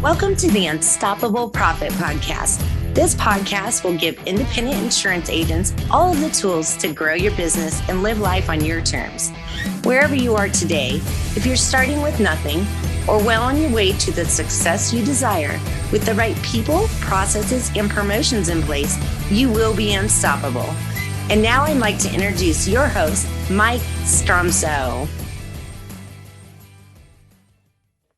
Welcome to the Unstoppable Profit Podcast. This podcast will give independent insurance agents all of the tools to grow your business and live life on your terms. Wherever you are today, if you're starting with nothing or well on your way to the success you desire, with the right people, processes, and promotions in place, you will be unstoppable. And now I'd like to introduce your host, Mike Stromsoe.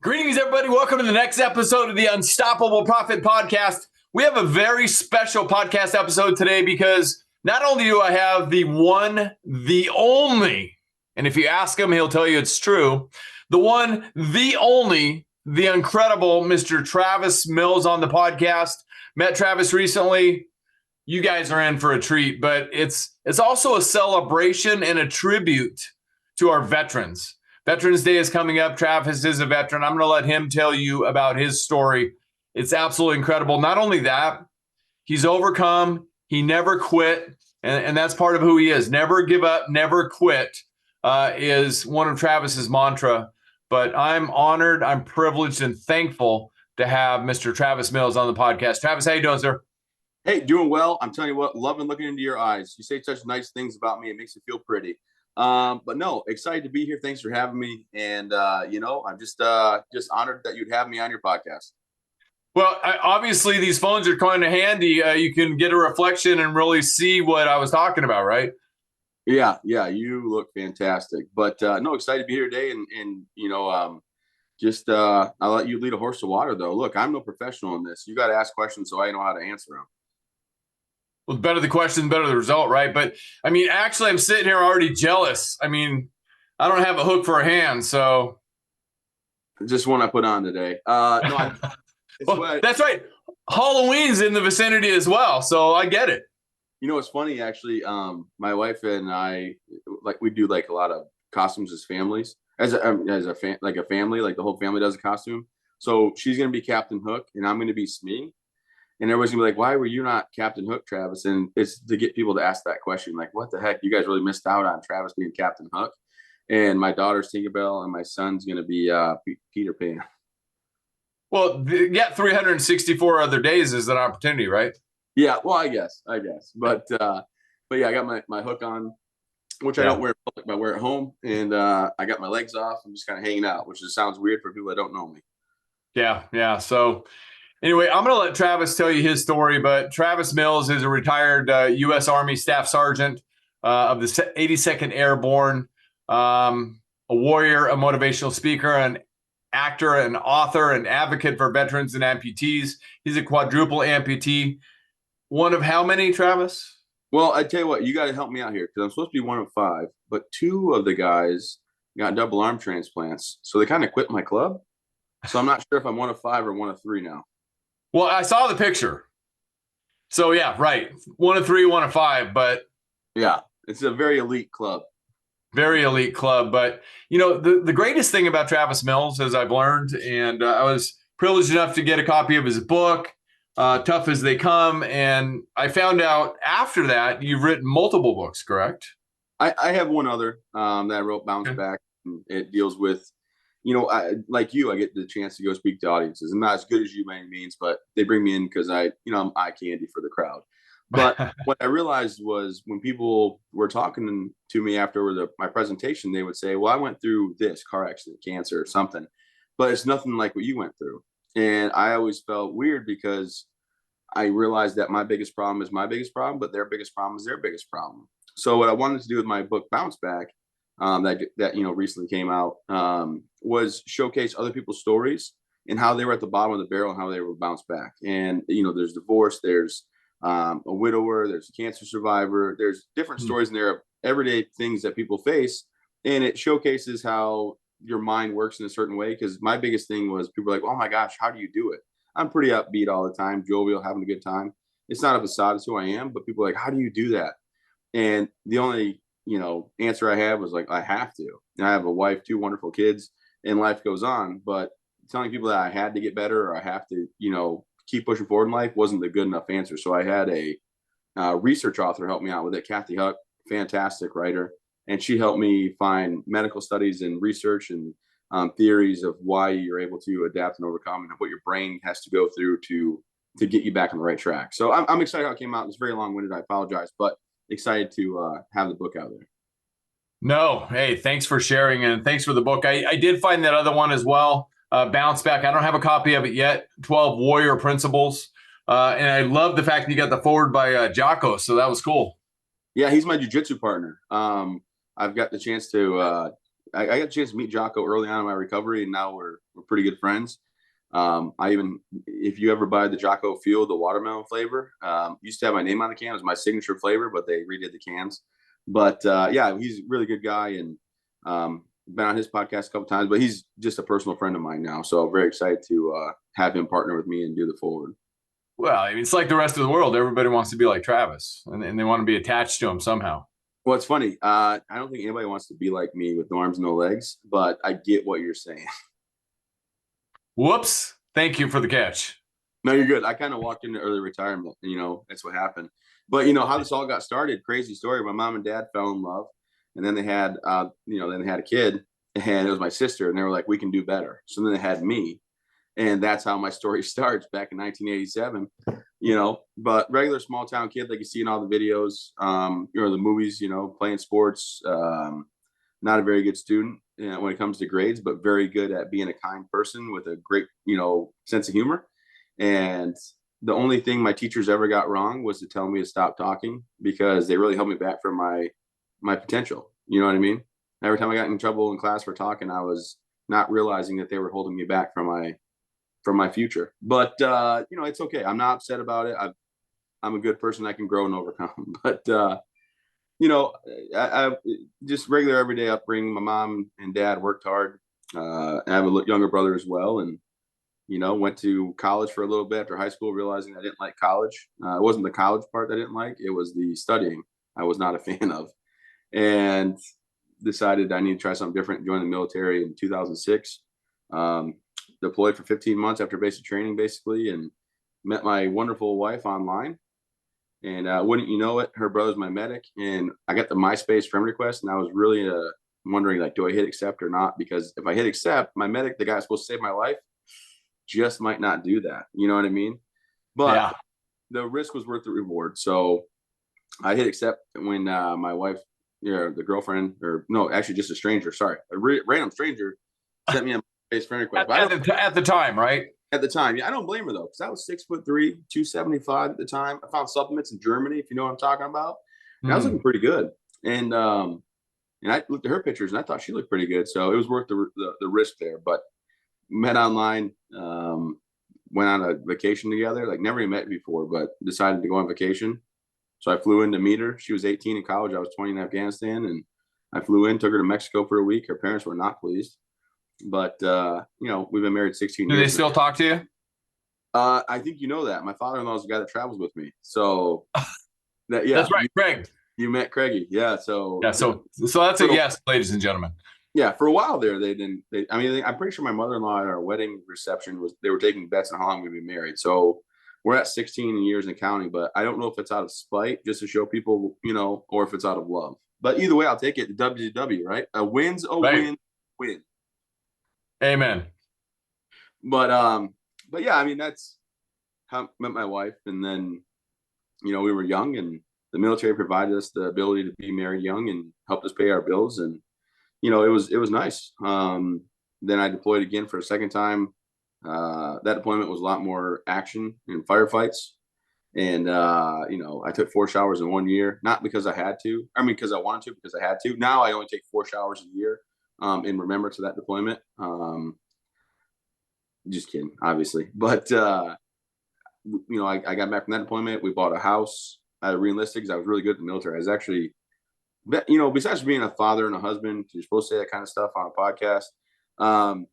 Greetings, everybody. Welcome to the next episode of the Unstoppable Profit Podcast. We have a very special podcast episode today because not only do I have the one, the only, and if you ask him, he'll tell you it's true, the one, the only, the incredible Mr. Travis Mills on the podcast. Met Travis recently. You guys are in for a treat, but it's also a celebration and a tribute to our veterans. Veterans Day is coming up. Travis is a veteran. I'm going to let him tell you about his story. It's absolutely incredible. Not only that, he's overcome. He never quit. And that's part of who he is. Never give up, never quit is one of Travis's mantra. But I'm honored, I'm privileged, and thankful to have Mr. Travis Mills on the podcast. Travis, how you doing, sir? Hey, doing well. I'm telling you what, loving looking into your eyes. You say such nice things about me. It makes me feel pretty. But no, excited to be here. Thanks for having me. And, I'm just honored that you'd have me on your podcast. Well, obviously these phones are kind of handy. You can get a reflection and really see what I was talking about, right? Yeah. You look fantastic, but, no, excited to be here today. I'll let you lead a horse to water though. Look, I'm no professional in this. You got to ask questions so I know how to answer them. Well, better the question, better the result, right? But I mean, actually, I'm sitting here already jealous. I mean, I don't have a hook for a hand, so just one I put on today. That's right. Halloween's in the vicinity as well, so I get it. You know, it's funny actually. My wife and I, we do a lot of costumes as families, as a family. Like the whole family does a costume. So she's gonna be Captain Hook, and I'm gonna be Smee. And everybody's gonna be like, why were you not Captain Hook, Travis? And it's to get people to ask that question, like, what the heck? You guys really missed out on Travis being Captain Hook. And my daughter's Tinkerbell, and my son's gonna be Peter Pan. Well, 364 other days is an opportunity, right? Yeah, well, I guess. But yeah, I got my hook on, which I don't wear in public, but I wear at home. And I got my legs off. I'm just kind of hanging out, which just sounds weird for people that don't know me. Yeah. So anyway, I'm going to let Travis tell you his story, but Travis Mills is a retired U.S. Army Staff Sergeant of the 82nd Airborne, a warrior, a motivational speaker, an actor, an author, an advocate for veterans and amputees. He's a quadruple amputee. One of how many, Travis? Well, I tell you what, you got to help me out here because I'm supposed to be one of 5, but 2 of the guys got double arm transplants. So they kind of quit my club. So I'm not sure if I'm one of 5 or one of 3 now. Well, I saw the picture. So, yeah, right. 1 of 3, 1 of 5. But yeah, it's a very elite club. Very elite club. But, you know, the greatest thing about Travis Mills, as I've learned, and I was privileged enough to get a copy of his book, Tough as They Come. And I found out after that, you've written multiple books, correct? I have one other that I wrote, Bounce Back. It deals with, I get the chance to go speak to audiences. I'm not as good as you by any means, but they bring me in because I'm eye candy for the crowd. But what I realized was when people were talking to me after my presentation, they would say, well, I went through this car accident, cancer or something, but it's nothing like what you went through. And I always felt weird because I realized that my biggest problem is my biggest problem, but their biggest problem is their biggest problem. So what I wanted to do with my book, Bounce Back, that recently came out, was showcase other people's stories and how they were at the bottom of the barrel and how they were bounced back. And there's divorce, there's a widower, there's a cancer survivor, there's different stories in there of everyday things that people face, and it showcases how your mind works in a certain way. Because my biggest thing was people were like, oh my gosh, how do you do it? I'm pretty upbeat all the time, jovial, having a good time. It's not a facade, it's who I am, but people are like, how do you do that? And the only answer I had was like, I have to. And I have a wife, 2 wonderful kids, and life goes on. But telling people that I had to get better or I have to, keep pushing forward in life wasn't the good enough answer. So I had a research author help me out with it, Kathy Huck, fantastic writer. And she helped me find medical studies and research and theories of why you're able to adapt and overcome, and what your brain has to go through to get you back on the right track. So I'm excited how it came out. It's very long-winded. I apologize, but excited to have the book out there. No, hey, thanks for sharing, and thanks for the book. I did find that other one as well, Bounce Back. I don't have a copy of it yet, 12 Warrior Principles. And I love the fact that you got the forward by Jocko, so that was cool. Yeah, he's my jiu-jitsu partner. I've got the chance to I got a chance to meet Jocko early on in my recovery, and now we're pretty good friends. If you ever buy the Jocko Fuel, the watermelon flavor, used to have my name on the can. It was my signature flavor, but they redid the cans. But yeah, he's a really good guy, and been on his podcast a couple times, but he's just a personal friend of mine now. So I'm very excited to have him partner with me and do the forward. Well, I mean, it's like the rest of the world. Everybody wants to be like Travis, and they want to be attached to him somehow. Well, it's funny. I don't think anybody wants to be like me with no arms, no legs, but I get what you're saying. Whoops. Thank you for the catch. No, you're good. I kind of walked into early retirement. That's what happened. But how this all got started, crazy story. My mom and dad fell in love, and then they had, then they had a kid, and it was my sister, and they were like, we can do better. So then they had me, and that's how my story starts back in 1987. But regular small town kid, like you see in all the videos, the movies, playing sports, not a very good student when it comes to grades, but very good at being a kind person with a great, sense of humor. And the only thing my teachers ever got wrong was to tell me to stop talking, because they really held me back from my potential. You know what I mean? Every time I got in trouble in class for talking, I was not realizing that they were holding me back from my future. But it's okay. I'm not upset about it. I'm a good person. I can grow and overcome. But I just regular everyday upbringing. My mom and dad worked hard. I have a younger brother as well, and went to college for a little bit after high school, realizing I didn't like college. It wasn't the college part that I didn't like; it was the studying I was not a fan of, and decided I need to try something different. Joined the military in 2006. Deployed for 15 months after basic training, basically, and met my wonderful wife online. And wouldn't you know it, her brother's my medic, and I got the MySpace friend request, and I was really wondering, like, do I hit accept or not? Because if I hit accept, my medic, the guy supposed to save my life, just might not do that. You know what I mean? But yeah, the risk was worth the reward. So I hit accept when my wife, the girlfriend, or no, actually just a stranger, sorry, a random stranger sent me a MySpace friend request. At the time, right? At the time, yeah, I don't blame her though, because I was 6'3", 275 at the time. I found supplements in Germany, if you know what I'm talking about. And I was looking pretty good. And I looked at her pictures and I thought she looked pretty good. So it was worth the risk there. But met online, went on a vacation together, like never even met before, but decided to go on vacation. So I flew in to meet her. She was 18 in college. I was 20 in Afghanistan. And I flew in, took her to Mexico for a week. Her parents were not pleased. But we've been married 16 years. Do they still talk to you? I think you know that. My father-in-law is the guy that travels with me. So that's right, Craig. You met Craigie. Yeah. So that's a yes, ladies and gentlemen. Yeah, for a while there, I'm pretty sure my mother-in-law at our wedding reception they were taking bets on how long we'd be married. So we're at 16 years and counting, but I don't know if it's out of spite just to show people, or if it's out of love. But either way, I'll take it. WW, right? A win's a win. Amen. But yeah, I mean, that's how I met my wife. And then, we were young, and the military provided us the ability to be married young and helped us pay our bills. And, it was nice. Then I deployed again for a second time. That deployment was a lot more action and firefights. And, I took 4 showers in 1 year, not because I had to, because I wanted to, because I had to. Now I only take 4 showers a year. In remembrance to that deployment. Just kidding, obviously. But, I got back from that deployment. We bought a house. I re-enlisted because I was really good at the military. I was actually, besides being a father and a husband, you're supposed to say that kind of stuff on a podcast. The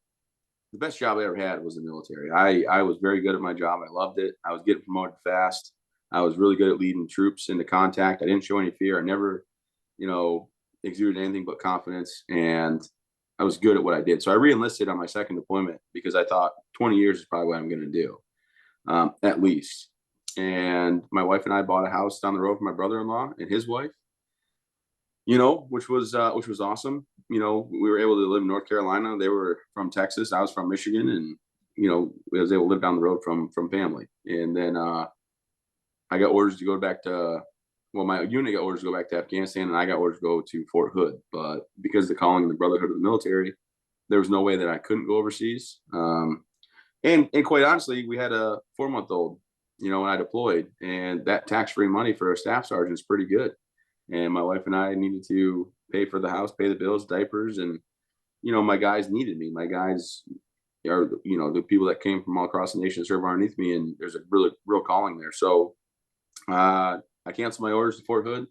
best job I ever had was the military. I was very good at my job. I loved it. I was getting promoted fast. I was really good at leading troops into contact. I didn't show any fear. I never, exuded anything but confidence, and I was good at what I did. So I re-enlisted on my second deployment because I thought 20 years is probably what I'm going to do, at least. And my wife and I bought a house down the road from my brother-in-law and his wife. which was awesome. We were able to live in North Carolina. They were from Texas. I was from Michigan, and I was able to live down the road from family. And then I got orders to go back to. Well, my unit got orders to go back to Afghanistan, and I got orders to go to Fort Hood. But because of the calling of the Brotherhood of the Military, there was no way that I couldn't go overseas. And quite honestly, we had a 4-month-old, when I deployed, and that tax-free money for a staff sergeant is pretty good. And my wife and I needed to pay for the house, pay the bills, diapers, and my guys needed me. My guys are the people that came from all across the nation to serve underneath me, and there's a really real calling there. So I canceled my orders to Fort Hood.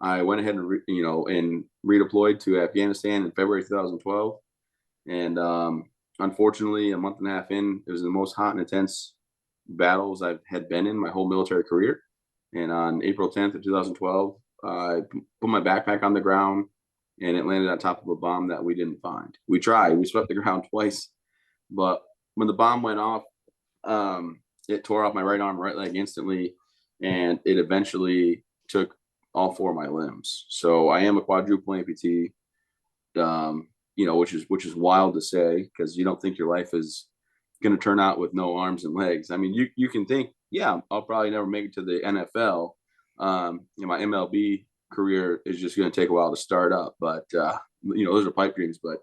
I went ahead and and redeployed to Afghanistan in February 2012, and unfortunately, a month and a half in, it was the most hot and intense battles I've had been in my whole military career. And on April 10th of 2012, I put my backpack on the ground, and it landed on top of a bomb that we didn't find. We tried. We swept the ground twice, but when the bomb went off, it tore off my right arm, right leg instantly, and it eventually took all 4 of my limbs. So I am a quadruple amputee, which is wild to say, because you don't think your life is going to turn out with no arms and legs. I mean, you can think, yeah, I'll probably never make it to the NFL. My MLB career is just going to take a while to start up, but those are pipe dreams. But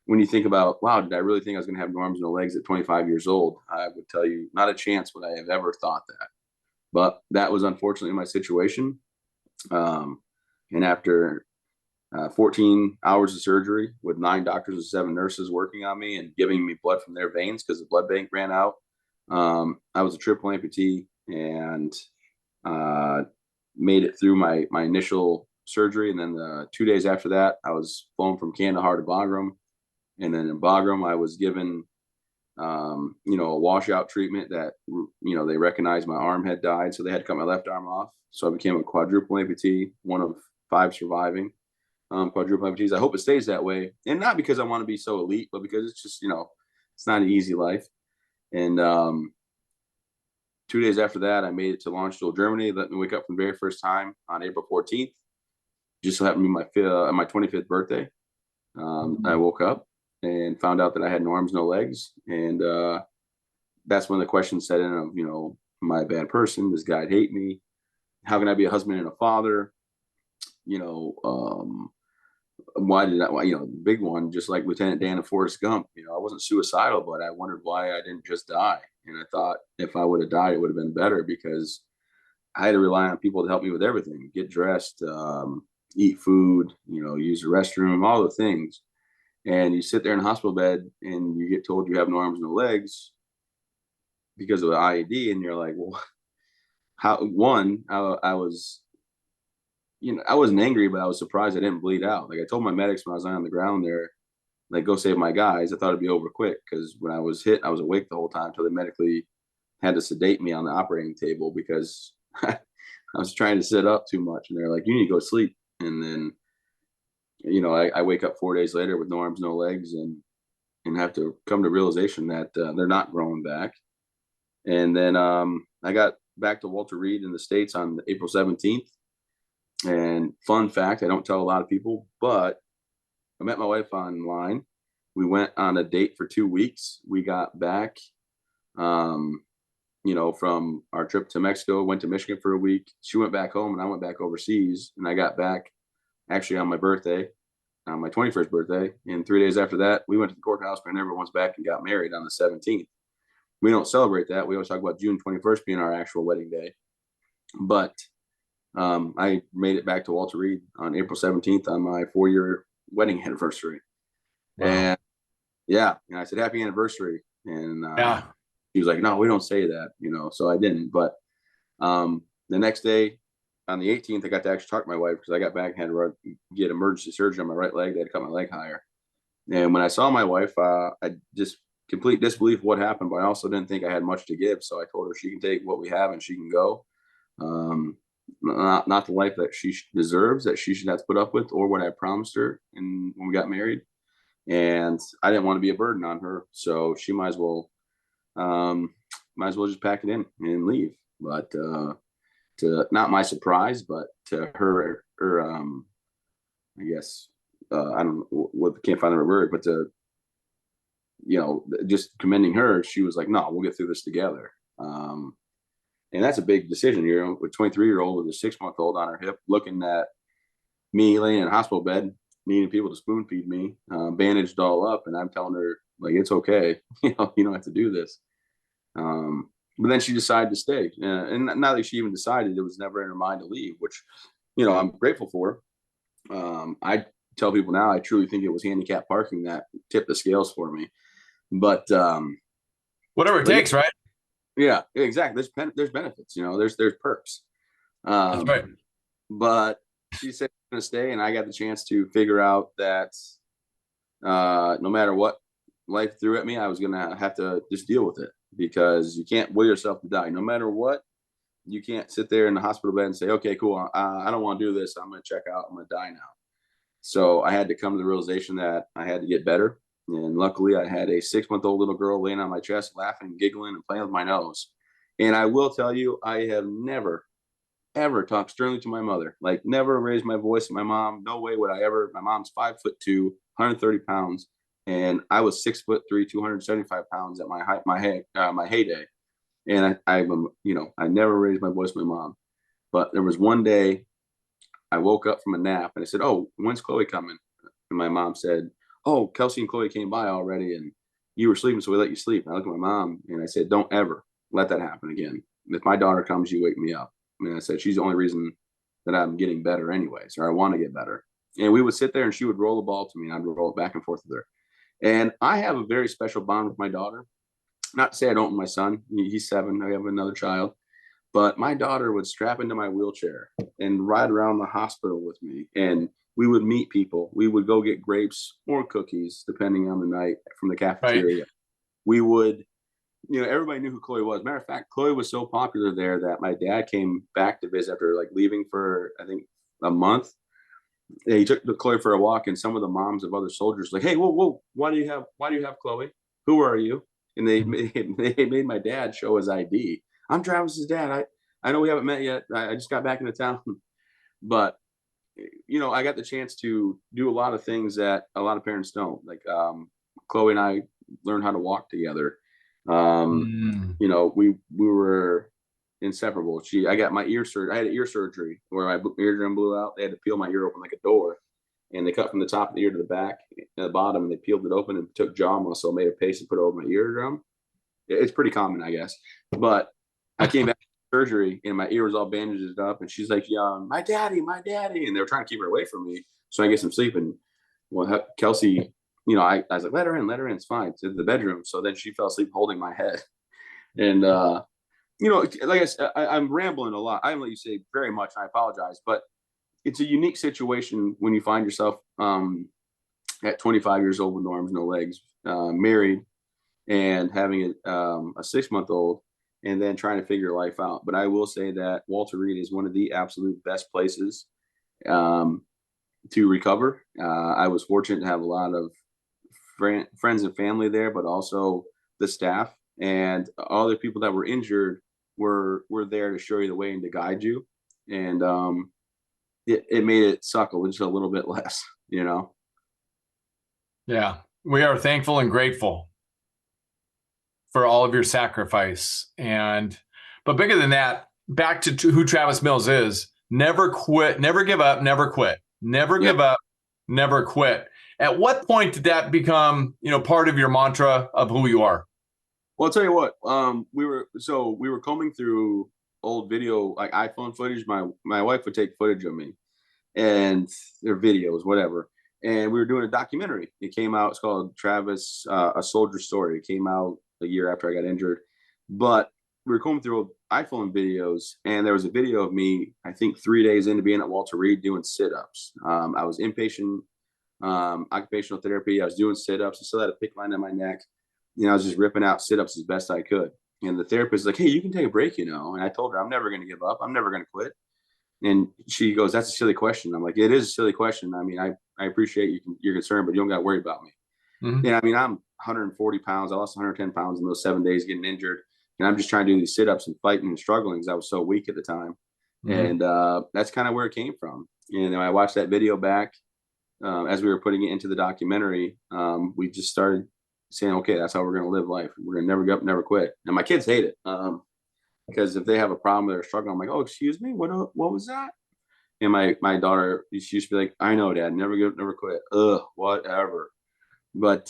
when you think about, wow, did I really think I was going to have no arms, no legs at 25 years old? I would tell you, not a chance would I have ever thought that. But that was unfortunately my situation. And after 14 hours of surgery with 9 doctors and 7 nurses working on me and giving me blood from their veins because the blood bank ran out, I was a triple amputee, and made it through my initial surgery. And then 2 days after that, I was flown from Kandahar to Bagram. And then in Bagram, I was given, a washout treatment that, they recognized my arm had died. So they had to cut my left arm off. So I became a quadruple amputee, one of 5 surviving quadruple amputees. I hope it stays that way. And not because I want to be so elite, but because it's just, it's not an easy life. And 2 days after that, I made it to Landstuhl, Germany. Let me wake up for the very first time on April 14th. Just so happened to be my 25th birthday. I woke up and found out that I had no arms, no legs. And that's when the question set in of, am I a bad person? Does God hate me? How can I be a husband and a father? Why did I, the big one, just like Lieutenant Dan and Forrest Gump, I wasn't suicidal, but I wondered why I didn't just die. And I thought if I would have died, it would have been better, because I had to rely on people to help me with everything, get dressed, eat food, use the restroom, all the things. And you sit there in a hospital bed and you get told you have no arms, no legs because of the IED. And you're like, well, I was, I wasn't angry, but I was surprised I didn't bleed out. Like I told my medics when I was on the ground there, like, go save my guys. I thought it'd be over quick, because when I was hit, I was awake the whole time until they medically had to sedate me on the operating table because I was trying to sit up too much. And they're like, you need to go sleep. And then, I wake up 4 days later with no arms, no legs, and have to come to realization that they're not growing back. And then I got back to Walter Reed in the States on April 17th. And fun fact, I don't tell a lot of people, but I met my wife online. We went on a date for 2 weeks. We got back, from our trip to Mexico, went to Michigan for a week. She went back home and I went back overseas, and I got back actually on my birthday, on my 21st birthday. And 3 days after that, we went to the courthouse, but everyone's back and got married on the 17th. We don't celebrate that. We always talk about June 21st being our actual wedding day. But I made it back to Walter Reed on April 17th on my 4-year wedding anniversary. Wow. And I said, happy anniversary. And he was like, no, we don't say that, so I didn't. But the next day on the 18th, I got to actually talk to my wife, because I got back and had to get emergency surgery on my right leg. They had to cut my leg higher. And when I saw my wife, I just complete disbelief of what happened, but I also didn't think I had much to give. So I told her she can take what we have and she can go. Not the life that she deserves, that she should have to put up with, or what I promised her when we got married. And I didn't want to be a burden on her, so she might as well just pack it in and leave. But to not my surprise, but to her I guess, I don't know what, can't find the right word, but to, just commending her, she was like, no, we'll get through this together. And that's a big decision, with 23-year-old with a 6-month-old on her hip, looking at me laying in a hospital bed, needing people to spoon feed me, bandaged all up. And I'm telling her, like, it's okay. You don't have to do this. But then she decided to stay. And not that she even decided, it was never in her mind to leave, which, I'm grateful for. I tell people now, I truly think it was handicap parking that tipped the scales for me. But whatever it takes, right? Yeah, exactly. There's benefits, there's perks. That's right. But she said she's going to stay, and I got the chance to figure out that no matter what life threw at me, I was going to have to just deal with it, because you can't will yourself to die. No matter what, you can't sit there in the hospital bed and say, okay, cool, I don't want to do this. I'm going to check out. I'm going to die now. So I had to come to the realization that I had to get better. And luckily, I had a 6-month-old little girl laying on my chest, laughing, giggling, and playing with my nose. And I will tell you, I have never, ever talked sternly to my mother. Like, never raised my voice to my mom. No way would I ever. My mom's 5'2", 130 pounds, and I was 6'3", 275 pounds at my heyday. And I never raised my voice to my mom. But there was one day I woke up from a nap and I said, "Oh, when's Chloe coming?" And my mom said, "Oh, Kelsey and Chloe came by already, and you were sleeping, so we let you sleep." And I looked at my mom and I said, "Don't ever let that happen again. If my daughter comes, you wake me up." And I said, "She's the only reason that I'm getting better anyways, or I want to get better." And we would sit there and she would roll the ball to me and I'd roll it back and forth with her. And I have a very special bond with my daughter. Not to say I don't with my son. He's 7. I have another child. But my daughter would strap into my wheelchair and ride around the hospital with me. And we would meet people. We would go get grapes or cookies, depending on the night, from the cafeteria. Right. We would, everybody knew who Chloe was. Matter of fact, Chloe was so popular there that my dad came back to visit after leaving for, I think, a month. And he took Chloe for a walk, and some of the moms of other soldiers like, "Hey, whoa, why do you have Chloe? Who are you?" And they made my dad show his ID. "I'm Travis's dad. I know we haven't met yet. I just got back into town." But, I got the chance to do a lot of things that a lot of parents don't. Like, Chloe and I learned how to walk together. We were inseparable. I got my ear surgery. I had an ear surgery where my eardrum blew out. They had to peel my ear open like a door. And they cut from the top of the ear to the back and the bottom, and they peeled it open and took jaw muscle, made a paste and put it over my eardrum. It's pretty common, I guess. But I came back from surgery and my ear was all bandaged up, and she's like, "Yeah, my daddy," and they were trying to keep her away from me so I get some sleep. And Kelsey, I was like, let her in, it's fine. It's in the bedroom. So then she fell asleep holding my head. And like I said, I'm rambling a lot. I don't let you say very much, and I apologize, but it's a unique situation when you find yourself at 25 years old with no arms, no legs, married, and having a 6-month-old, and then trying to figure your life out. But I will say that Walter Reed is one of the absolute best places to recover. I was fortunate to have a lot of friends and family there, but also the staff and all the people that were injured were there to show you the way and to guide you. And it made it suck just a little bit less, Yeah, we are thankful and grateful for all of your sacrifice. But bigger than that, back to who Travis Mills is: never quit, never give up, never quit, never give up, never quit. At what point did that become, part of your mantra of who you are? Well, I'll tell you what, we were combing through old video, like iPhone footage. My wife would take footage of me and their videos, whatever. And we were doing a documentary. It came out. It's called Travis, A Soldier Story. It came out a year after I got injured. But we were combing through iPhone videos, and there was a video of me, I think 3 days into being at Walter Reed, doing sit-ups. I was inpatient, occupational therapy. I was doing sit-ups. I still had a PICC line in my neck. I was just ripping out sit-ups as best I could. And the therapist was like, "Hey, you can take a break, And I told her, I'm never going to give up. I'm never going to quit. And she goes, "That's a silly question." I'm like, "It is a silly question. I mean, I appreciate your concern, but you don't got to worry about me." Mm-hmm. And I mean, I'm 140 pounds. I lost 110 pounds in those 7 days getting injured. And I'm just trying to do these sit-ups and fighting and struggling because I was so weak at the time. Mm-hmm. And that's kind of where it came from. And I watched that video back. as we were putting it into the documentary, we just started saying, okay, that's how we're going to live life. We're going to never give up, never quit. And my kids hate it because if they have a problem, they're struggling. I'm like, oh, excuse me, what was that? And my daughter, she used to be like, I know, Dad, never give up, never quit. Ugh, whatever. But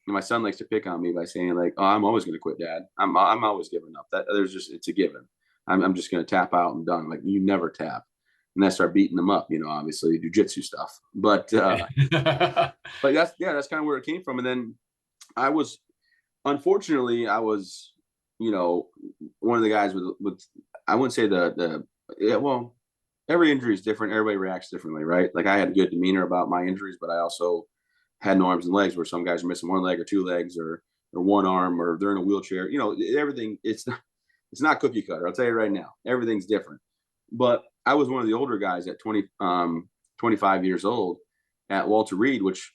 my son likes to pick on me by saying like, oh, I'm always going to quit, Dad. I'm always giving up. It's a given. I'm just going to tap out and done. Like, you never tap. And I start beating them up, obviously jujitsu stuff. But but that's kind of where it came from. And then unfortunately, I was, one of the guys with I wouldn't say well, every injury is different. Everybody reacts differently, right? Like, I had good demeanor about my injuries, but I also had no arms and legs, where some guys are missing one leg or two legs or one arm, or they're in a wheelchair. Everything, it's not cookie cutter. I'll tell you right now, everything's different. But I was one of the older guys at 25 years old at Walter Reed, which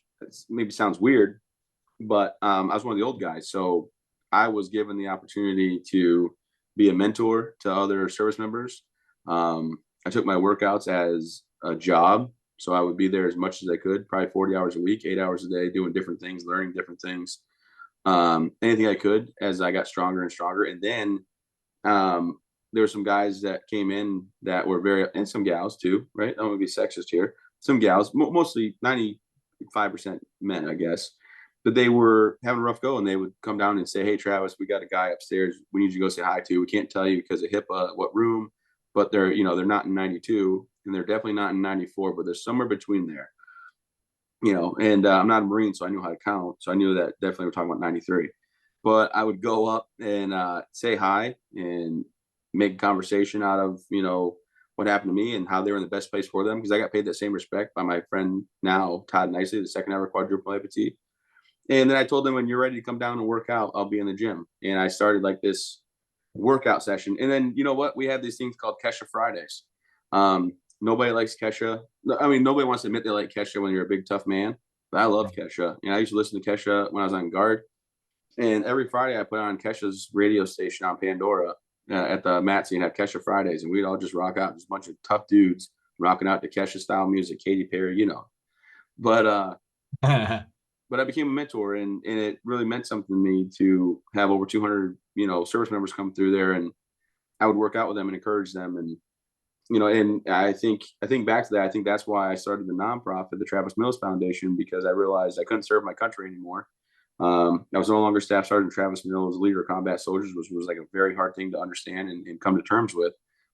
maybe sounds weird, but I was one of the old guys. So I was given the opportunity to be a mentor to other service members. I took my workouts as a job. So I would be there as much as I could, probably 40 hours a week, 8 hours a day, doing different things, learning different things, anything I could as I got stronger and stronger. And then there were some guys that came in that were and some gals too, right? I don't want to be sexist here. Some gals, mostly 95% men, I guess. But they were having a rough go, and they would come down and say, hey, Travis, we got a guy upstairs we need you to go say hi to. We can't tell you because of HIPAA what room, but they're not in 92, and they're definitely not in 94, but they're somewhere between there. And I'm not a Marine, so I knew how to count. So I knew that definitely we're talking about 93. But I would go up and say hi and make conversation out of, what happened to me and how they were in the best place for them. Because I got paid that same respect by my friend now, Todd Nicely, the second ever quadruple amputee. And then I told them, when you're ready to come down and work out, I'll be in the gym. And I started like this workout session. And then, you know what? We have these things called Kesha Fridays. Nobody likes Kesha. I mean, nobody wants to admit they like Kesha when you're a big, tough man. But I love Kesha. I used to listen to Kesha when I was on guard. And every Friday I put on Kesha's radio station on Pandora at the Matsy and have Kesha Fridays. And we'd all just rock out. Just a bunch of tough dudes rocking out to Kesha style music, Katy Perry, But but I became a mentor, and it really meant something to me to have over 200, service members come through there, and I would work out with them and encourage them. And, and I think back to that, I think that's why I started the nonprofit, the Travis Mills Foundation, because I realized I couldn't serve my country anymore. I was no longer Staff Sergeant Travis Mills, leader of combat soldiers, which was like a very hard thing to understand and come to terms with,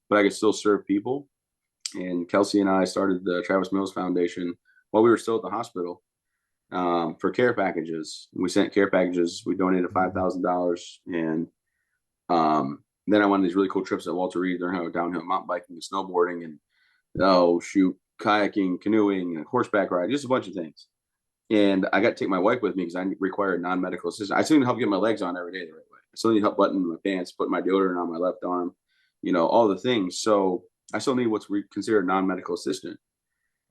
but I could still serve people. And Kelsey and I started the Travis Mills Foundation while we were still at the hospital. For care packages. We sent care packages. We donated $5,000, and then I went on these really cool trips at Walter Reed, learning how downhill mountain biking and snowboarding, and kayaking, canoeing, and horseback riding, just a bunch of things. And I got to take my wife with me because I required non-medical assistance. I still need help get my legs on every day the right way. I still need help buttoning my pants, putting my deodorant on my left arm, all the things. So I still need what's considered non-medical assistant.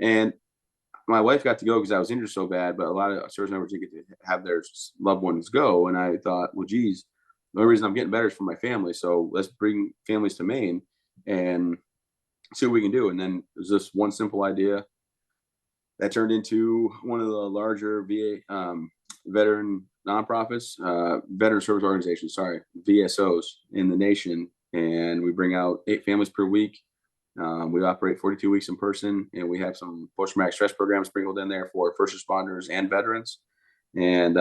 And my wife got to go because I was injured so bad, but a lot of service members didn't get to have their loved ones go. And I thought, well, geez, the only reason I'm getting better is for my family. So let's bring families to Maine and see what we can do. And then it was just one simple idea that turned into one of the larger VA veteran nonprofits, veteran service organizations, VSOs in the nation. And we bring out 8 families per week. We operate 42 weeks in person, and we have some post-traumatic stress programs sprinkled in there for first responders and veterans. And,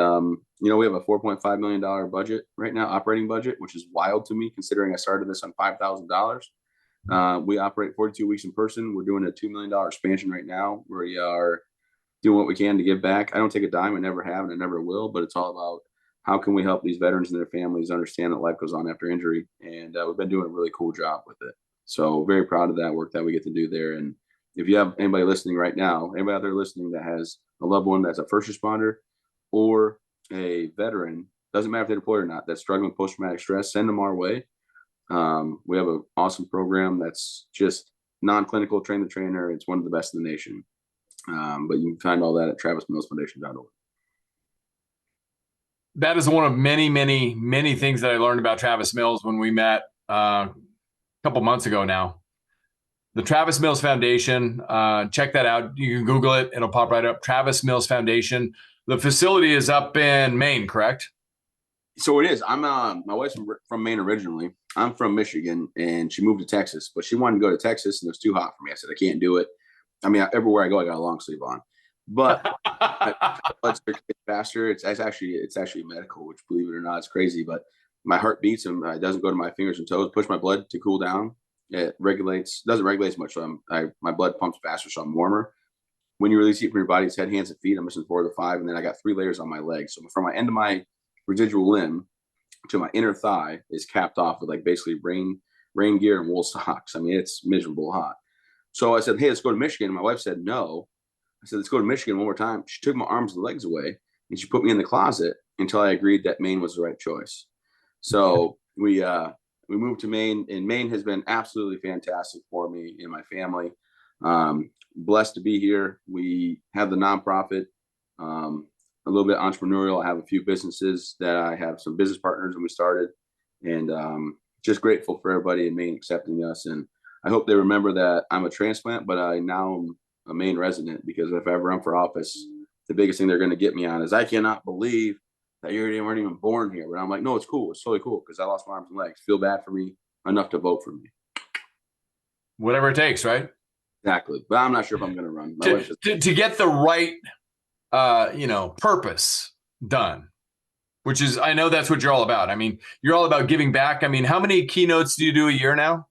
we have a $4.5 million budget right now, operating budget, which is wild to me considering I started this on $5,000. We operate 42 weeks in person. We're doing a $2 million expansion right now. We are doing what we can to give back. I don't take a dime. I never have, and I never will, but it's all about how can we help these veterans and their families understand that life goes on after injury. And we've been doing a really cool job with it. So very proud of that work that we get to do there. And if you have anybody listening right now, anybody out there listening that has a loved one that's a first responder or a veteran, doesn't matter if they're deployed or not, that's struggling with post-traumatic stress, send them our way. We have an awesome program that's just non-clinical, train the trainer. It's one of the best in the nation. But you can find all that at travismillsfoundation.org. That is one of many, many, many things that I learned about Travis Mills when we met couple months ago now. the Travis Mills Foundation. Check that out. You can Google it. It'll pop right up. Travis Mills Foundation. The facility is up in Maine, correct? So it is. I'm my wife's from Maine originally. I'm from Michigan, and she moved to Texas, but she wanted to go to Texas, and it was too hot for me. I said I can't do it. I mean, everywhere I go, I got a long sleeve on, but blood circulates faster. It's actually medical, which, believe it or not, it's crazy. But my heart beats and it doesn't go to my fingers and toes. Push my blood to cool down. It doesn't regulate as much. So my blood pumps faster, so I'm warmer. When you release heat from your body, it's head, hands, and feet. I'm missing 4 of the 5, and then I got 3 layers on my legs. So from my end of my residual limb to my inner thigh is capped off with like basically rain gear and wool socks. I mean, it's miserable hot. So I said, hey, let's go to Michigan. And my wife said no. I said, let's go to Michigan one more time. She took my arms and legs away, and she put me in the closet until I agreed that Maine was the right choice. So we moved to Maine, and Maine has been absolutely fantastic for me and my family. Blessed to be here. We have the nonprofit, a little bit entrepreneurial. I have a few businesses that I have some business partners when we started, and just grateful for everybody in Maine accepting us. And I hope they remember that I'm a transplant, but I now am a Maine resident, because if I ever run for office, the biggest thing they're going to get me on is, I cannot believe that you weren't even born here. But I'm like, no, it's cool. It's totally cool, because I lost my arms and legs. Feel bad for me enough to vote for me. Whatever it takes, right? Exactly. But I'm not sure if I'm going to run. To get the right purpose done, which is, I know that's what you're all about. I mean, you're all about giving back. I mean, how many keynotes do you do a year now?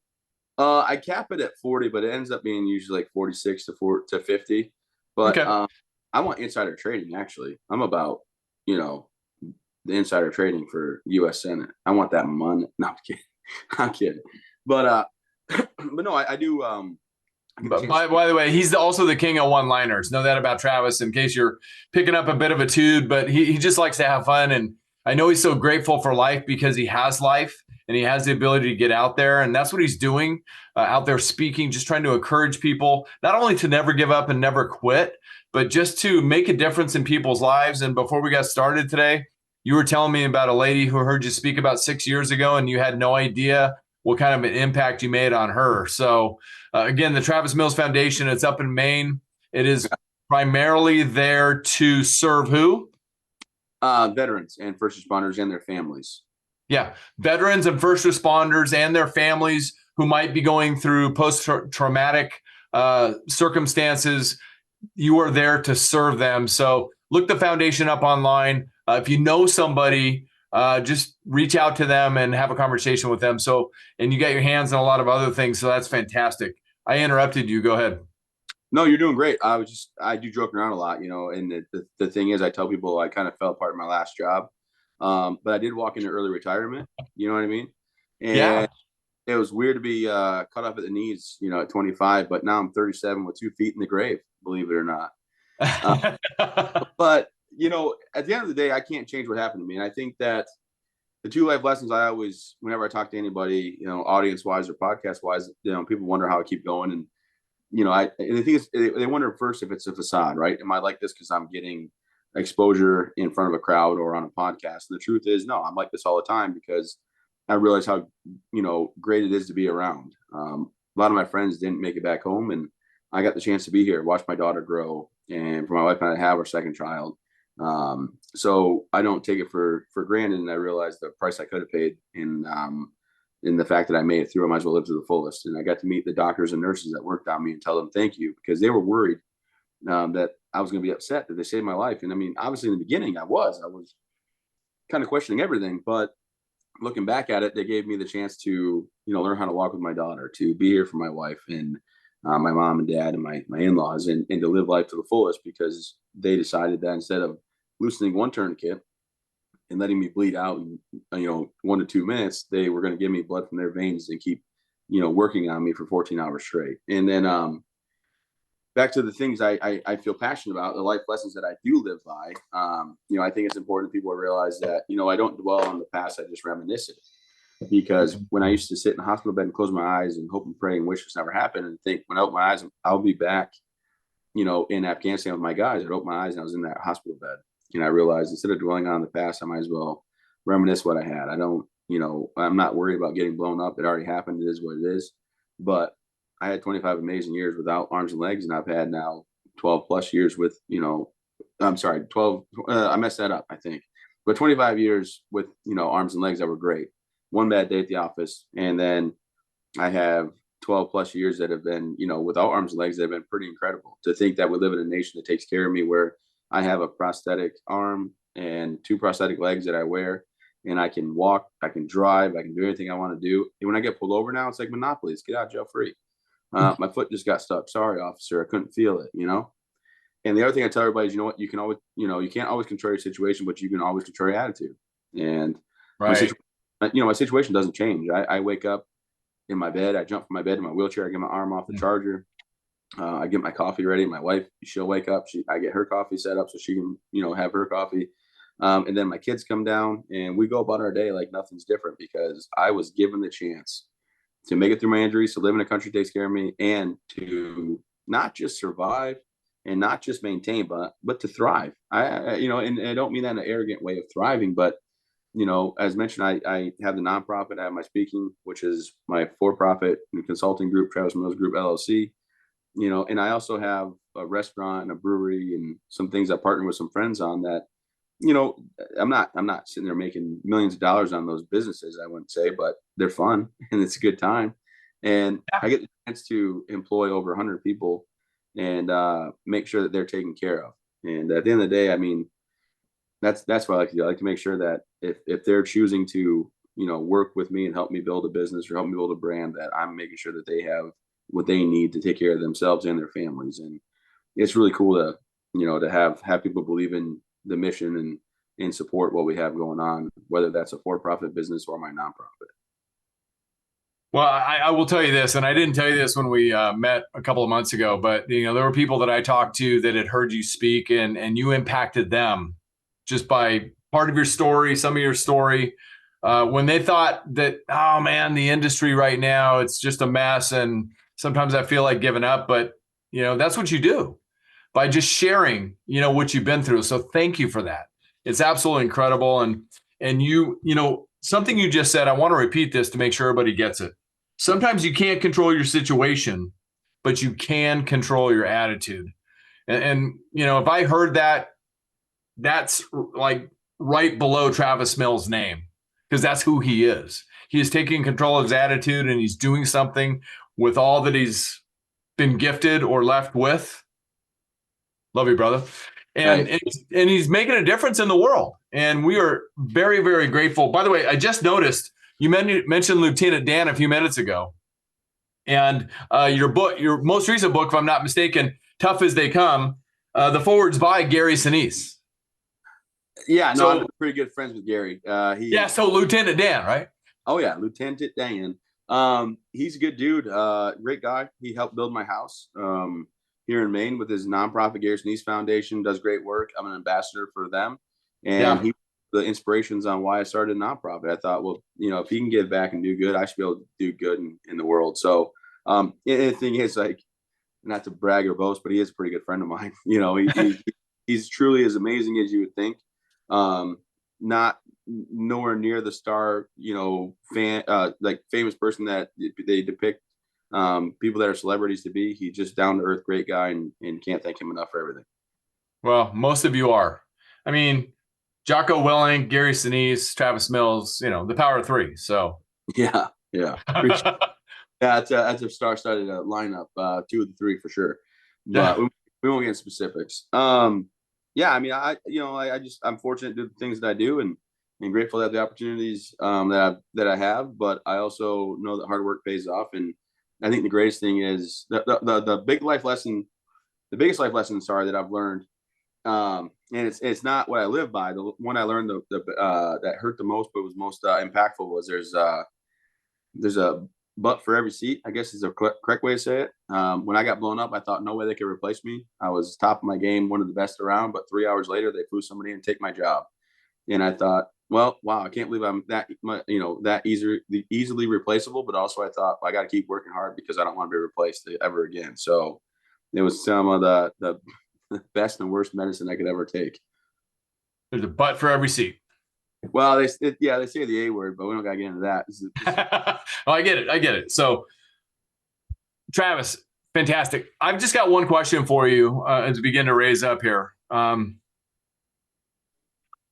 I cap it at 40, but it ends up being usually like 46 to 50. But okay. I want insider trading. Actually, I'm about, the insider trading for U.S. Senate. I want that money. No, I'm kidding. I'm kidding. But no, I do. But by the way, he's also the king of one-liners. Know that about Travis, in case you're picking up a bit of a tude, but he just likes to have fun. And I know he's so grateful for life, because he has life and he has the ability to get out there. And that's what he's doing, out there speaking, just trying to encourage people, not only to never give up and never quit, but just to make a difference in people's lives. And before we got started today, you were telling me about a lady who heard you speak about 6 years ago, and you had no idea what kind of an impact you made on her. So again, the Travis Mills Foundation, it's up in Maine. It is primarily there to serve who? Veterans and first responders and their families. Yeah, veterans and first responders and their families who might be going through post-traumatic circumstances. You are there to serve them. So look the foundation up online. If you know somebody, just reach out to them and have a conversation with them. So, and you got your hands on a lot of other things. So that's fantastic. I interrupted you. Go ahead. No, you're doing great. I do joke around a lot, and the thing is, I tell people I kind of fell apart in my last job. But I did walk into early retirement, you know what I mean? And yeah. It was weird to be cut off at the knees, at 25, but now I'm 37 with 2 feet in the grave, believe it or not. But, at the end of the day, I can't change what happened to me. And I think that the 2 life lessons I always, whenever I talk to anybody, audience wise or podcast wise, people wonder how I keep going. And, and the thing is, they wonder first if it's a facade, right? Am I like this because I'm getting exposure in front of a crowd or on a podcast? And the truth is, no, I'm like this all the time, because I realize how, great it is to be around. A lot of my friends didn't make it back home, and I got the chance to be here, watch my daughter grow, and for my wife and I to have our second child. So I don't take it for granted. And I realized the price I could have paid in the fact that I made it through. I might as well live to the fullest. And I got to meet the doctors and nurses that worked on me and tell them thank you, because they were worried that I was going to be upset that they saved my life. And I mean, obviously in the beginning I was kind of questioning everything, but looking back at it, they gave me the chance to, learn how to walk with my daughter, to be here for my wife and my mom and dad and my in-laws, and to live life to the fullest, because they decided that instead of loosening one tourniquet and letting me bleed out in, 1 to 2 minutes, they were going to give me blood from their veins and keep, working on me for 14 hours straight. And then, back to the things I feel passionate about, the life lessons that I do live by. I think it's important people realize that, I don't dwell on the past. I just reminisce it, because when I used to sit in the hospital bed and close my eyes and hope and pray and wish this never happened, and think when I open my eyes, I'll be back, in Afghanistan with my guys. I'd open my eyes and I was in that hospital bed. And I realized instead of dwelling on the past, I might as well reminisce what I had. I don't, I'm not worried about getting blown up. It already happened. It is what it is. But I had 25 amazing years without arms and legs, and I've had now 12 plus years with, I'm sorry, 12. I messed that up, I think, but 25 years with, arms and legs that were great. One bad day at the office, and then I have 12 plus years that have been, without arms and legs that have been pretty incredible. To think that we live in a nation that takes care of me, where I have a prosthetic arm and 2 prosthetic legs that I wear, and I can walk, I can drive, I can do anything I want to do. And when I get pulled over now, it's like Monopoly. It's get out of jail free. My foot just got stuck. Sorry, officer. I couldn't feel it, And the other thing I tell everybody is, you can always, you can't always control your situation, but you can always control your attitude. And Right. my situation doesn't change. I wake up in my bed. I jump from my bed in my wheelchair. I get my arm off the charger. I get my coffee ready. My wife, she'll wake up. I get her coffee set up so she can, have her coffee. And then my kids come down and we go about our day like nothing's different, because I was given the chance to make it through my injuries, to live in a country that takes care of me, and to not just survive and not just maintain, but to thrive. And I don't mean that in an arrogant way of thriving, but as mentioned, I have the nonprofit. I have my speaking, which is my for-profit and consulting group, Travis Mills Group LLC. And I also have a restaurant and a brewery and some things I partner with some friends on that. I'm not sitting there making millions of dollars on those businesses, I wouldn't say, but they're fun and it's a good time. And I get the chance to employ over 100 people and make sure that they're taken care of. And at the end of the day, I mean, that's what I like to do. I like to make sure that if they're choosing to, work with me and help me build a business or help me build a brand, that I'm making sure that they have what they need to take care of themselves and their families. And it's really cool to, to have people believe in the mission and support what we have going on, whether that's a for-profit business or my nonprofit. Well, I will tell you this, and I didn't tell you this when we met a couple of months ago, but there were people that I talked to that had heard you speak, and you impacted them just by part of your story, some of your story, when they thought that, oh man, the industry right now, it's just a mess, and sometimes I feel like giving up, but that's what you do by just sharing, what you've been through. So thank you for that. It's absolutely incredible, and something you just said, I want to repeat this to make sure everybody gets it. Sometimes you can't control your situation, but you can control your attitude. And if I heard that, that's like right below Travis Mills' name, because that's who he is. He is taking control of his attitude, and he's doing something with all that he's been gifted or left with. Love you, brother. And, Right. and he's making a difference in the world. And we are very, very grateful. By the way, I just noticed you mentioned Lieutenant Dan a few minutes ago. And your most recent book, if I'm not mistaken, Tough as They Come, the foreword's by Gary Sinise. Yeah, no, I'm pretty good friends with Gary. So Lieutenant Dan, right? Oh yeah, Lieutenant Dan. He's a good dude, great guy. He helped build my house here in Maine with his nonprofit, Gary Sinise Foundation. Does great work. I'm an ambassador for them, and he the inspirations on why I started a nonprofit. I thought, well, if he can give back and do good, I should be able to do good in the world. So, the thing is, like, not to brag or boast, but he is a pretty good friend of mine. He's truly as amazing as you would think. Not nowhere near the star, like famous person that they depict people that are celebrities to be. He's just down to earth, great guy, and can't thank him enough for everything. Well, most of you are. I mean, Jocko Willink, Gary Sinise, Travis Mills, the power of three. So yeah. That's a star-studded lineup, 2 of the 3 for sure. But we won't get into specifics. I mean, I'm fortunate to do the things that I do, and grateful to have the opportunities that I have. But I also know that hard work pays off, and I think the greatest thing is the biggest life lesson, that I've learned. And it's not what I live by. The one I learned that hurt the most, but was most impactful, was there's a butt for every seat, I guess is the correct way to say it. When I got blown up, I thought no way they could replace me. I was top of my game, one of the best around, but 3 hours later they flew somebody in and take my job. And I thought, well, wow, I can't believe I'm that easily replaceable. But also I thought, well, I got to keep working hard because I don't want to be replaced ever again. So it was some of the best and worst medicine I could ever take. There's a butt for every seat. Well, they say the A word, but we don't got to get into that. Oh, I get it. So Travis, fantastic. I've just got one question for you as we begin to raise up here.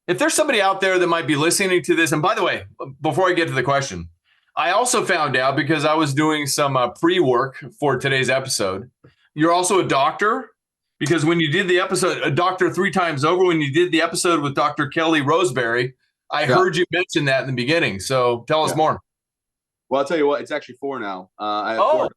If there's somebody out there that might be listening to this, and by the way, before I get to the question, I also found out because I was doing some pre-work for today's episode, you're also a doctor, because when you did the episode, a doctor 3 times over, when you did the episode with Dr. Kelly Roseberry, I heard you mention that in the beginning. So tell us more. Well, I'll tell you what, it's actually 4 now. I have 4.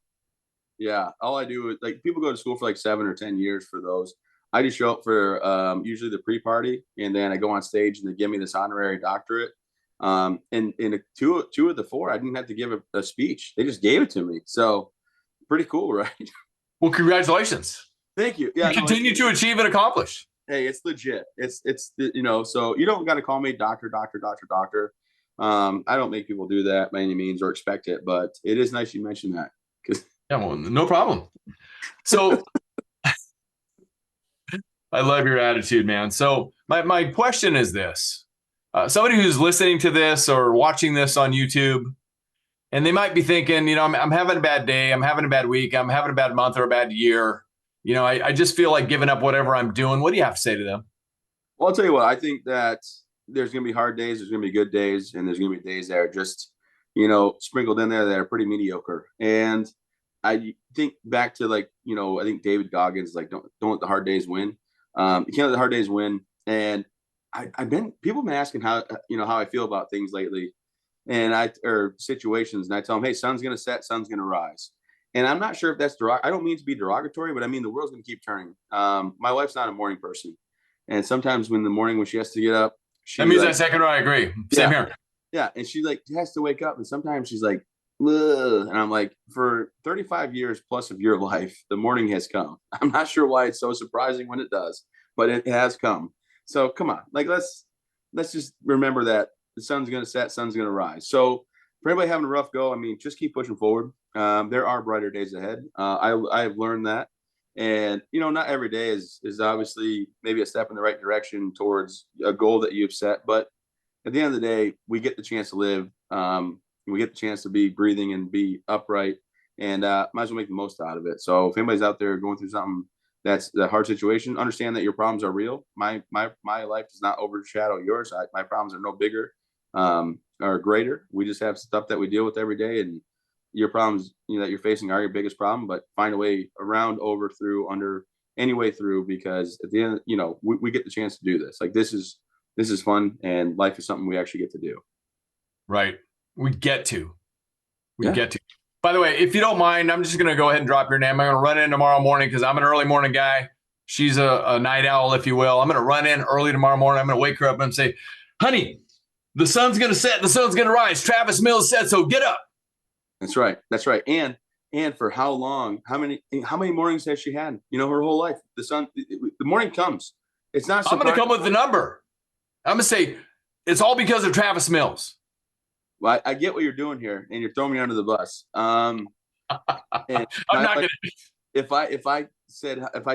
Yeah. All I do is, like, people go to school for like 7 or 10 years for those. I just show up for usually the pre-party, and then I go on stage and they give me this honorary doctorate. And in two of the 4, I didn't have to give a speech. They just gave it to me. So pretty cool, right? Well, congratulations. Thank you. Yeah, continue to achieve and accomplish. Hey, it's legit. It's so you don't got to call me doctor. I don't make people do that by any means or expect it, but it is nice you mentioned that. Yeah, well, no problem. So I love your attitude, man. So my question is this. Somebody who's listening to this or watching this on YouTube, and they might be thinking, I'm having a bad day, I'm having a bad week, I'm having a bad month or a bad year. I just feel like giving up whatever I'm doing. What do you have to say to them? Well, I'll tell you what, I think that there's going to be hard days, there's going to be good days, and there's going to be days that are just, sprinkled in there that are pretty mediocre. And I think back to I think David Goggins, don't let the hard days win. You can't let the hard days win. And people have been asking how I feel about things lately, or situations. And I tell them, hey, sun's going to set, sun's going to rise. And I'm not sure if that's I don't mean to be derogatory, but I mean, the world's going to keep turning. My wife's not a morning person. And sometimes when she has to get up, that means that second row. I agree. Same here. Yeah. And she has to wake up. And sometimes she's like, ugh. And I'm like, for 35 years plus of your life, the morning has come. I'm not sure why it's so surprising when it does, but it has come. So come on, let's just remember that the sun's going to set, sun's going to rise. So for anybody having a rough go, I mean, just keep pushing forward. There are brighter days ahead. I've learned that. And, not every day is obviously maybe a step in the right direction towards a goal that you've set. But at the end of the day, we get the chance to live. We get the chance to be breathing and be upright, and might as well make the most out of it. So if anybody's out there going through something that's a hard situation, understand that your problems are real. My life does not overshadow yours. My problems are no bigger or greater. We just have stuff that we deal with every day, and your problems that you're facing are your biggest problem. But find a way around, over, through, under, any way through, because at the end, we get the chance to do this. This is fun, and life is something we actually get to do. Right. We get to. By the way, if you don't mind, I'm just going to go ahead and drop your name. I'm going to run in tomorrow morning because I'm an early morning guy. She's a night owl, if you will. I'm going to run in early tomorrow morning. I'm going to wake her up and say, honey, the sun's going to set, the sun's going to rise. Travis Mills said so. Get up. That's right. And for how long? How many mornings has she had? Her whole life. The morning comes. It's not. I'm going to come with the number. I'm going to say it's all because of Travis Mills. Well, I get what you're doing here, and you're throwing me under the bus. I'm not going to. If I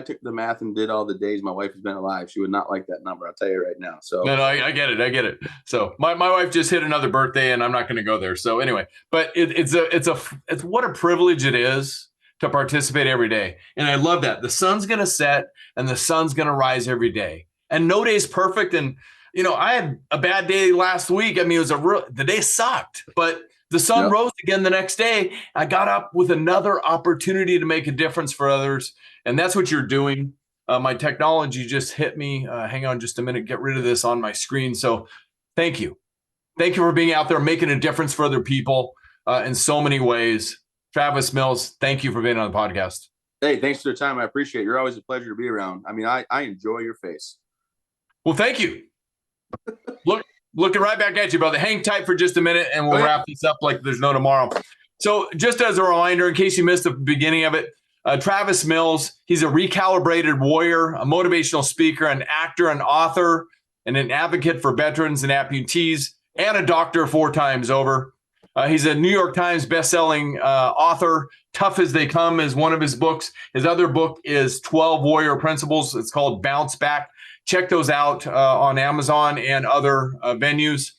took the math and did all the days my wife has been alive, she would not like that number. I'll tell you right now. So no, I get it. So my wife just hit another birthday, and I'm not going to go there. So anyway, but it's what a privilege it is to participate every day, and I love that the sun's going to set and the sun's going to rise every day, and no day's perfect. And I had a bad day last week. I mean, the day sucked, but the sun rose again the next day. I got up with another opportunity to make a difference for others. And that's what you're doing. My technology just hit me. Hang on just a minute. Get rid of this on my screen. So thank you. Thank you for being out there, making a difference for other people in so many ways. Travis Mills, thank you for being on the podcast. Hey, thanks for the time. I appreciate it. You're always a pleasure to be around. I mean, I enjoy your face. Well, thank you. Looking right back at you, brother. Hang tight for just a minute, and we'll wrap this up like there's no tomorrow. So just as a reminder, in case you missed the beginning of it, Travis Mills, he's a recalibrated warrior, a motivational speaker, an actor, an author, and an advocate for veterans and amputees, and a doctor 4 times over. He's a New York Times bestselling author. Tough as They Come is one of his books. His other book is 12 Warrior Principles. It's called Bounce Back. Check those out on Amazon and other venues.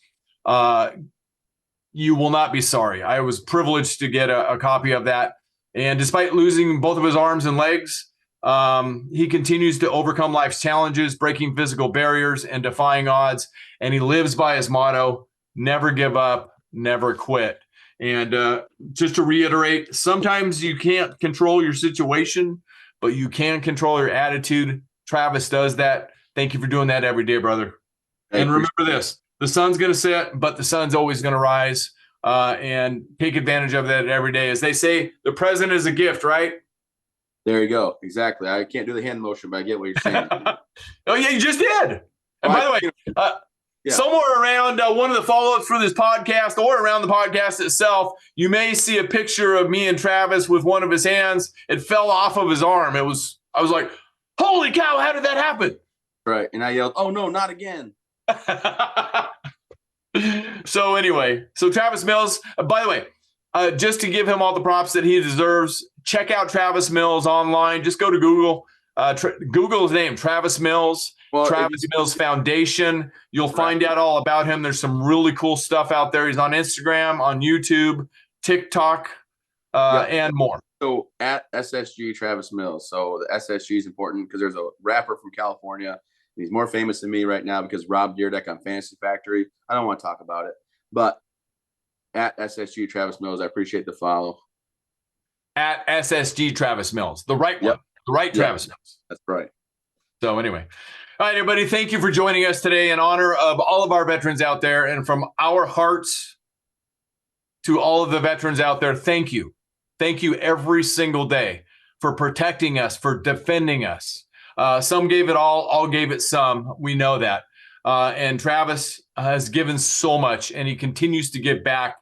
You will not be sorry. I was privileged to get a copy of that. And despite losing both of his arms and legs, he continues to overcome life's challenges, breaking physical barriers and defying odds. And he lives by his motto, never give up, never quit. And just to reiterate, sometimes you can't control your situation, but you can control your attitude. Travis does that. Thank you for doing that every day, brother. And remember this, the sun's going to set, but the sun's always going to rise. And take advantage of that every day. As they say, the present is a gift, right? There you go. Exactly. I can't do the hand motion, but I get what you're saying. Oh, yeah, you just did. And by the way, somewhere around one of the follow-ups for this podcast or around the podcast itself, you may see a picture of me and Travis with one of his hands. It fell off of his arm. I was like, holy cow, how did that happen? Right. And I yelled, oh, no, not again. So anyway, Travis Mills, by the way, just to give him all the props that he deserves, check out Travis Mills online. Just go to Google, Google his name, Travis Mills, Travis Mills Foundation. You'll find out all about him. There's some really cool stuff out there. He's on Instagram, on YouTube, TikTok, and more. So at SSG Travis Mills. So the SSG is important because there's a rapper from California. He's more famous than me right now because Rob Deerdeck on Fantasy Factory. I don't want to talk about it, but at SSG Travis Mills, I appreciate the follow. At SSG Travis Mills, the right one, the right Travis Mills. That's right. So anyway, all right, everybody, thank you for joining us today in honor of all of our veterans out there, and from our hearts to all of the veterans out there, thank you. Thank you every single day for protecting us, for defending us. Some gave it all gave it some. We know that. And Travis has given so much, and he continues to give back.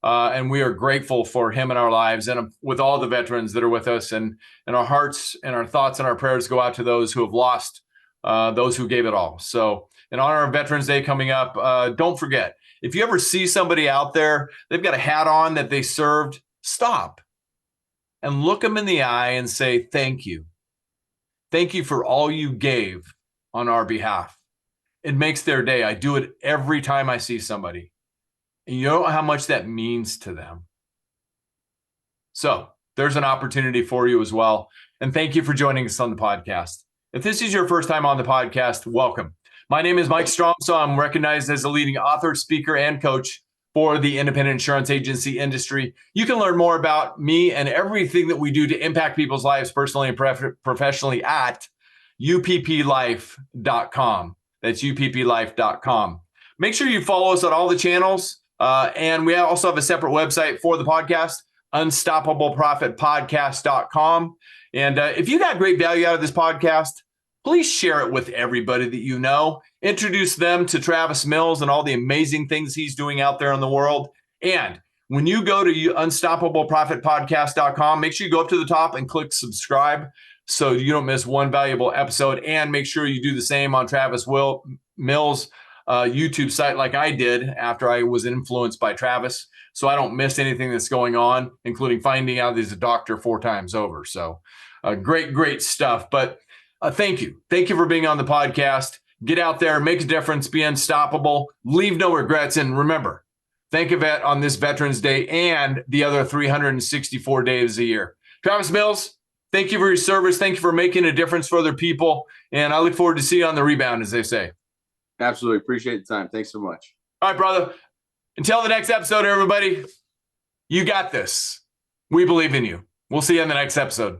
And we are grateful for him in our lives, and with all the veterans that are with us. And our hearts and our thoughts and our prayers go out to those who have lost, those who gave it all. So in honor of Veterans Day coming up, don't forget, if you ever see somebody out there, they've got a hat on that they served, stop and look them in the eye and say, thank you. Thank you for all you gave on our behalf. It makes their day. I do it every time I see somebody. And you know how much that means to them. So there's an opportunity for you as well. And thank you for joining us on the podcast. If this is your first time on the podcast, welcome. My name is Mike Stromsoe. I'm recognized as a leading author, speaker, and coach for the independent insurance agency industry. You can learn more about me and everything that we do to impact people's lives personally and professionally at upplife.com. That's upplife.com. Make sure you follow us on all the channels. And we also have a separate website for the podcast, unstoppableprofitpodcast.com. And if you got great value out of this podcast, please share it with everybody that you know. Introduce them to Travis Mills and all the amazing things he's doing out there in the world. And when you go to unstoppableprofitpodcast.com, make sure you go up to the top and click subscribe so you don't miss one valuable episode. And make sure you do the same on Travis Mills' YouTube site like I did after I was influenced by Travis, so I don't miss anything that's going on, including finding out he's a doctor 4 times over. So great stuff. But thank you. Thank you for being on the podcast. Get out there, make a difference, be unstoppable, leave no regrets. And remember, thank a vet on this Veterans Day and the other 364 days a year. Travis Mills, thank you for your service. Thank you for making a difference for other people. And I look forward to seeing you on the rebound, as they say. Absolutely. Appreciate the time. Thanks so much. All right, brother. Until the next episode, everybody, you got this. We believe in you. We'll see you in the next episode.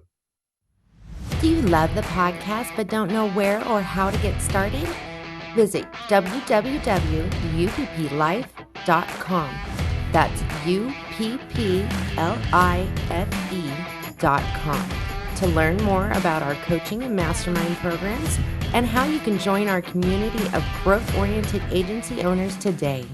Do you love the podcast but don't know where or how to get started? Visit www.upplife.com. That's upplife.com to learn more about our coaching and mastermind programs and how you can join our community of growth-oriented agency owners today.